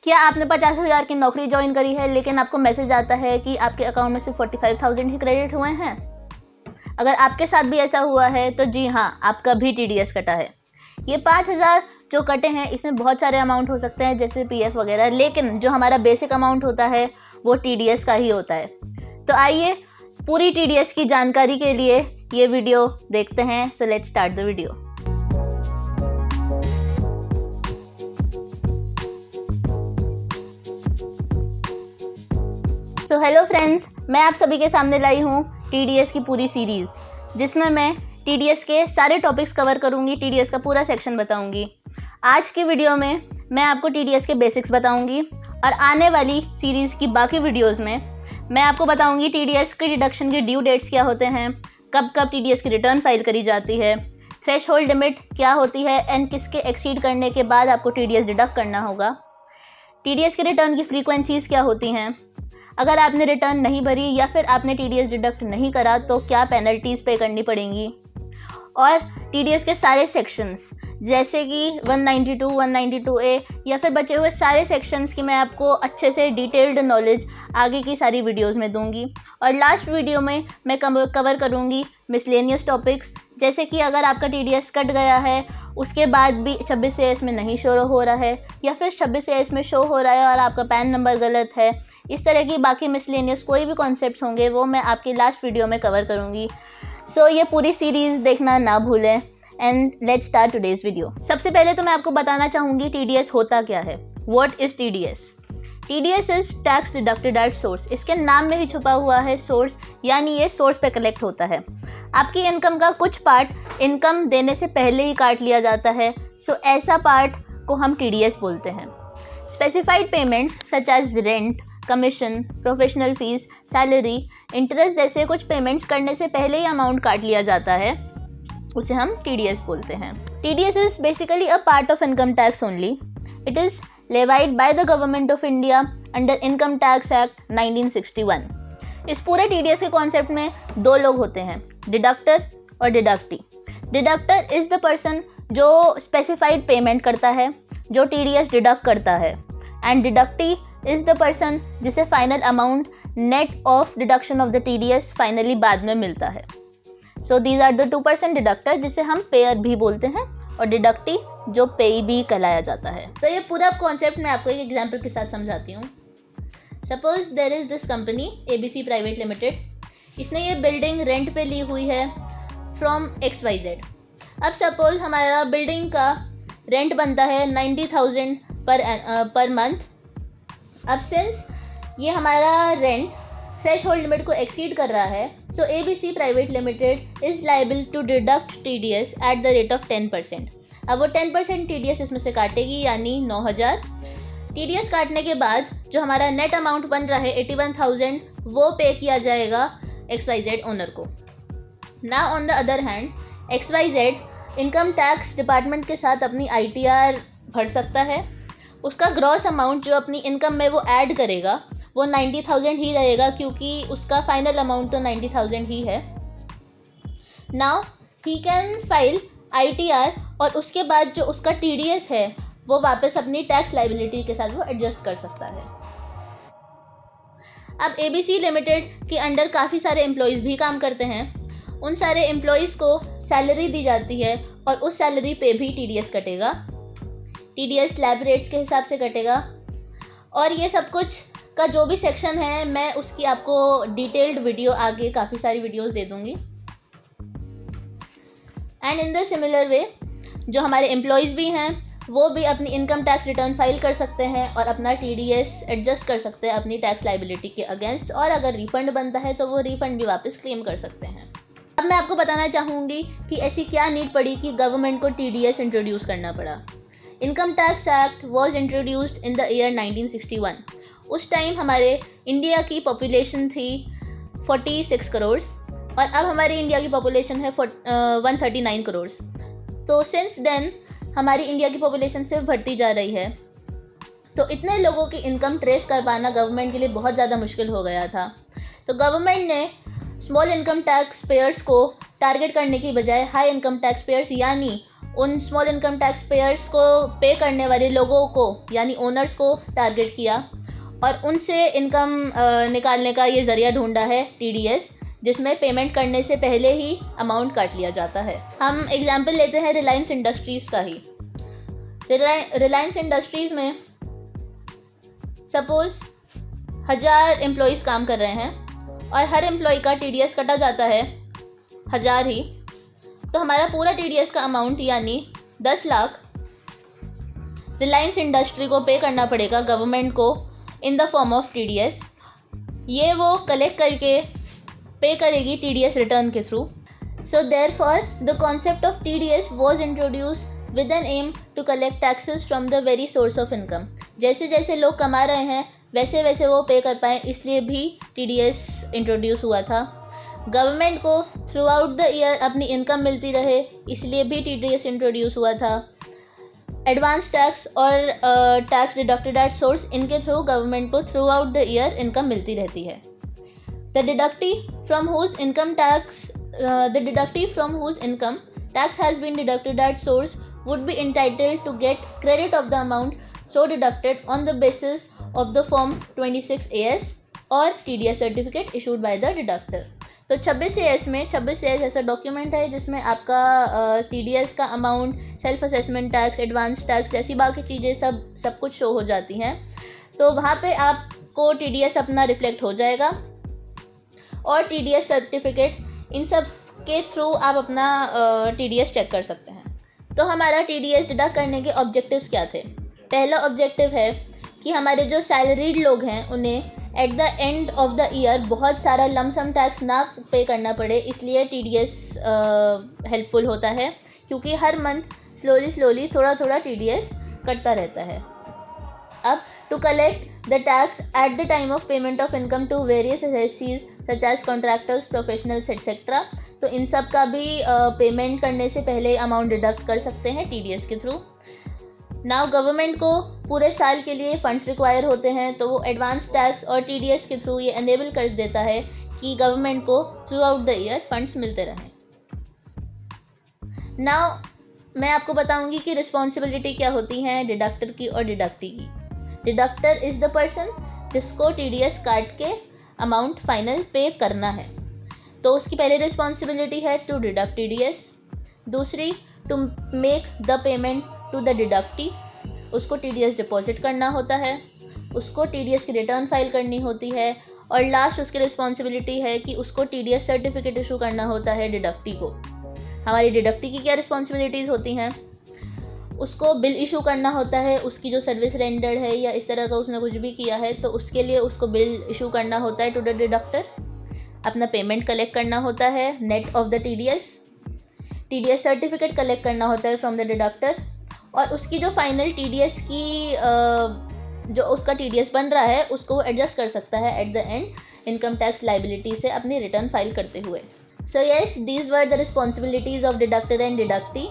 क्या आपने 50,000 की नौकरी ज्वाइन करी है लेकिन आपको मैसेज आता है कि आपके अकाउंट में सिर्फ 45,000 ही क्रेडिट हुए हैं? अगर आपके साथ भी ऐसा हुआ है तो जी हाँ, आपका भी TDS कटा है। ये 5,000 जो कटे हैं इसमें बहुत सारे अमाउंट हो सकते हैं जैसे PF वगैरह, लेकिन जो हमारा बेसिक अमाउंट होता है वो TDS का ही होता है। तो आइए पूरी TDS की जानकारी के लिए ये वीडियो देखते हैं। So let's start the video. So hello friends, मैं आप सभी के सामने लाई हूँ TDS की पूरी सीरीज़, जिसमें मैं TDS के सारे टॉपिक्स कवर करूँगी, TDS का पूरा सेक्शन बताऊँगी। आज की वीडियो में मैं आपको TDS के बेसिक्स बताऊँगी और आने वाली सीरीज़ की बाकी वीडियोज़ में मैं आपको बताऊँगी TDS के डिडक्शन के ड्यू डेट्स क्या होते हैं, कब कब TDS की रिटर्न फाइल करी जाती है, थ्रेशहोल्ड लिमिट क्या होती है एंड किसके एक्सीड करने के बाद आपको TDS डिडक्ट करना होगा, TDS के रिटर्न की फ्रीक्वेंसीज़ क्या होती हैं, अगर आपने रिटर्न नहीं भरी या फिर आपने TDS डिडक्ट नहीं करा तो क्या पेनल्टीज़ पे करनी पड़ेंगी, और TDS के सारे सेक्शंस जैसे कि 192, 192A या फिर बचे हुए सारे सेक्शंस की मैं आपको अच्छे से डिटेल्ड नॉलेज आगे की सारी वीडियोस में दूंगी। और लास्ट वीडियो में मैं कवर करूंगी मिसलेनियस टॉपिक्स, जैसे कि अगर आपका TDS कट गया है उसके बाद भी 26AS में नहीं शो हो रहा है या फिर 26AS में शो हो रहा है और आपका पैन नंबर गलत है, इस तरह की बाकी मिसलेनियस कोई भी कॉन्सेप्ट्स होंगे वो मैं आपकी लास्ट वीडियो में कवर करूँगी। सो ये पूरी सीरीज़ देखना ना भूलें and let's start today's video. सबसे पहले तो मैं आपको बताना चाहूँगी TDS होता क्या है। What is TDS? TDS is tax deducted at source. इसके नाम में ही छुपा हुआ है सोर्स, यानी ये सोर्स पे कलेक्ट होता है। आपकी इनकम का कुछ पार्ट इनकम देने से पहले ही काट लिया जाता है, सो ऐसा पार्ट को हम TDS बोलते हैं। Specified payments such as rent, commission, professional fees, salary, interest जैसे कुछ पेमेंट्स करने से पहले ही अमाउंट काट लिया जाता है, उसे हम TDS बोलते हैं। TDS is basically a part of income tax only. It is levied by the government of India under income tax act 1961। इस पूरे TDS के कॉन्सेप्ट में दो लोग होते हैं, डिडक्टर और deductee. Deductor is the person जो स्पेसिफाइड पेमेंट करता है, जो TDS डिडक्ट करता है, and deductee is the person जिसे final amount net of deduction of the TDS finally बाद में मिलता है। So these are the 2% deductor, जिसे हम पेयर भी बोलते हैं, और डिडक्टी जो पेई भी कहलाया जाता है। तो ये पूरा कॉन्सेप्ट मैं आपको एक एग्जांपल के साथ समझाती हूँ। Suppose there is this company ABC private limited. इसने ये बिल्डिंग रेंट पे ली हुई है फ्रॉम XYZ। अब सपोज हमारा बिल्डिंग का रेंट बनता है 90,000 पर मंथ। अब सिंस ये हमारा रेंट थ्रेशहोल्ड लिमिट को एक्सीड कर रहा है, so ABC private limited is liable to deduct TDS at the rate of 10%। अब वो 10% TDS इसमें से काटेगी, यानी 9,000। TDS काटने के बाद जो हमारा नेट अमाउंट बन रहा है 81,000, वो पे किया जाएगा XYZ ओनर को। ना on the other hand XYZ income tax department के साथ अपनी ITR भर सकता है। उसका ग्रॉस अमाउंट जो अपनी इनकम में वो ऐड करेगा वो 90,000 ही रहेगा, क्योंकि उसका फाइनल अमाउंट तो 90,000 ही है। Now he can file ITR और उसके बाद जो उसका TDS है वो वापस अपनी टैक्स लाइबिलिटी के साथ वो एडजस्ट कर सकता है। अब ABC लिमिटेड के अंडर काफ़ी सारे एम्प्लॉयज़ भी काम करते हैं। उन सारे एम्प्लॉयज़ को सैलरी दी जाती है और उस सैलरी पे भी TDS कटेगा। TDS स्लैब रेट्स के हिसाब से कटेगा, और ये सब कुछ का जो भी सेक्शन है मैं उसकी आपको डिटेल्ड वीडियो आगे काफ़ी सारी वीडियोस दे दूँगी। And in the similar way जो हमारे एम्प्लॉयज़ भी हैं वो भी अपनी इनकम टैक्स रिटर्न फाइल कर सकते हैं और अपना TDS एडजस्ट कर सकते हैं अपनी टैक्स लाइबिलिटी के अगेंस्ट, और अगर रिफ़ंड बनता है तो वो रिफ़ंड भी वापस क्लेम कर सकते हैं। अब मैं आपको बताना चाहूँगी कि ऐसी क्या नीड पड़ी कि गवर्नमेंट को TDS इंट्रोड्यूस करना पड़ा। Income tax act was introduced in the year 1961। उस टाइम हमारे इंडिया की पॉपुलेशन थी 46 करोड़ और अब हमारी इंडिया की पॉपुलेशन है 139 करोड़। तो सिंस देन हमारी इंडिया की पॉपुलेशन सिर्फ बढ़ती जा रही है, तो इतने लोगों की इनकम ट्रेस कर पाना गवर्नमेंट के लिए बहुत ज़्यादा मुश्किल हो गया था। तो गवर्नमेंट ने स्मॉल इनकम टैक्स पेयर्स को टारगेट करने की बजाय हाई इनकम टैक्स पेयर्स यानी उन स्मॉल इनकम टैक्स पेयर्स को पे करने वाले लोगों को यानी ओनर्स को टारगेट किया और उनसे इनकम निकालने का ये ज़रिया ढूंढा है TDS, जिसमें पेमेंट करने से पहले ही अमाउंट काट लिया जाता है। हम एग्जांपल लेते हैं रिलायंस इंडस्ट्रीज़ का ही। रिलायंस इंडस्ट्रीज़ में सपोज़ 1000 एम्प्लॉयज़ काम कर रहे हैं और हर एम्प्लॉय का TDS कटा जाता है 1000 ही, तो हमारा पूरा TDS का अमाउंट यानी 10 लाख रिलायंस इंडस्ट्री को पे करना पड़ेगा गवर्नमेंट को in the form of TDS। ये वो कलेक्ट करके पे करेगी TDS रिटर्न के through. So therefore the concept of TDS was introduced with an aim to collect taxes from the very source of income. जैसे जैसे लोग कमा रहे हैं वैसे वैसे वो पे कर पाएँ, इसलिए भी TDS इंट्रोड्यूस हुआ था। गवर्नमेंट को थ्रू आउट द ईयर अपनी इनकम मिलती रहे, इसलिए भी TDS इंट्रोड्यूस हुआ था। एडवांस टैक्स और टैक्स डिडक्टेड एट सोर्स, इनके थ्रू गवर्नमेंट को through out the year income मिलती रहती है। The deductee from whose income tax has been deducted at source would be entitled to get credit of the amount so deducted on the basis of the form 26AS or TDS certificate issued by the deductor। तो 26AS में 26AS ऐसा document है जिसमें आपका TDS का amount, self assessment tax, advance tax जैसी बाकी चीज़ें सब कुछ शो हो जाती हैं। तो वहाँ पे आपको TDS अपना रिफ्लेक्ट हो जाएगा और TDS सर्टिफिकेट, इन सब के थ्रू आप अपना TDS चेक कर सकते हैं। तो हमारा TDS डिडक्ट करने के ऑब्जेक्टिव्स क्या थे? पहला ऑब्जेक्टिव है कि हमारे जो सैलरीड लोग हैं उन्हें at the end of the year बहुत सारा लमसम टैक्स ना पे करना पड़े, इसलिए TDS हेल्पफुल होता है, क्योंकि हर मंथ स्लोली थोड़ा TDS कटता रहता है। अब to collect the tax at the time of payment of income to various agencies such as contractors, professionals etcetera, तो इन सब का भी पेमेंट करने से पहले अमाउंट डिडक्ट कर सकते हैं TDS के थ्रू। नाउ गवर्नमेंट को पूरे साल के लिए फंड्स रिक्वायर होते हैं, तो वो एडवांस टैक्स और TDS के थ्रू ये एनेबल कर देता है कि गवर्नमेंट को through out the year funds मिलते रहें। नाउ मैं आपको बताऊंगी कि रिस्पॉन्सिबिलिटी क्या होती है डिडक्टर की और डिडक्टी की। डिडक्टर इज़ द पर्सन जिसको TDS काट के अमाउंट फाइनल पे करना है, तो उसकी पहली रिस्पॉन्सिबिलिटी है टू डिडक्ट TDS। दूसरी, to make the payment to the deductee, उसको TDS डिपॉजिट करना होता है, उसको TDS की रिटर्न फाइल करनी होती है, और लास्ट उसकी रिस्पॉन्सिबिलिटी है कि उसको TDS सर्टिफिकेट इशू करना होता है डिडक्टी को। हमारी डिडक्टी की क्या रिस्पॉन्सिबिलिटीज़ होती हैं? उसको बिल इशू करना होता है, उसकी जो सर्विस रेंडर्ड है या इस तरह का उसने कुछ भी किया है तो उसके लिए उसको बिल इशू करना होता है टू द डिडक्टर। अपना पेमेंट कलेक्ट करना होता है net of the TDS certificate collect करना होता है फ्रॉम द डिडक्टर, और उसकी जो फाइनल TDS की जो उसका TDS बन रहा है उसको एडजस्ट कर सकता है at the end income tax liability से अपनी रिटर्न फाइल करते हुए। So yes, these were the responsibilities of deductor and deductee.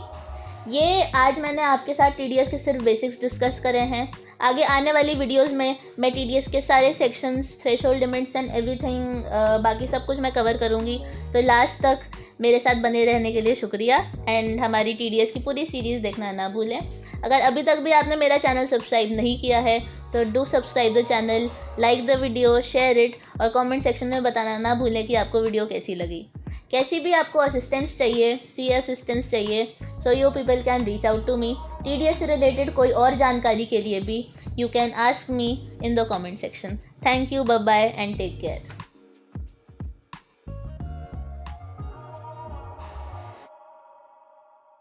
ये आज मैंने आपके साथ TDS के सिर्फ बेसिक्स डिस्कस करे हैं। आगे आने वाली वीडियोस में मैं TDS के सारे sections, threshold limits and everything, बाकी सब कुछ मैं कवर करूँगी। तो लास्ट तक मेरे साथ बने रहने के लिए शुक्रिया, एंड हमारी TDS की पूरी सीरीज़ देखना ना भूलें। अगर अभी तक भी आपने मेरा चैनल सब्सक्राइब नहीं किया है तो do subscribe the channel, like the video, share it, और कमेंट सेक्शन में बताना ना भूलें कि आपको वीडियो कैसी लगी। कैसी भी आपको असिस्टेंस चाहिए, CA असिस्टेंस चाहिए, so you people can reach out to me. TDS से रिलेटेड कोई और जानकारी के लिए भी you can ask me in the comment section. Thank you, bye bye and take care.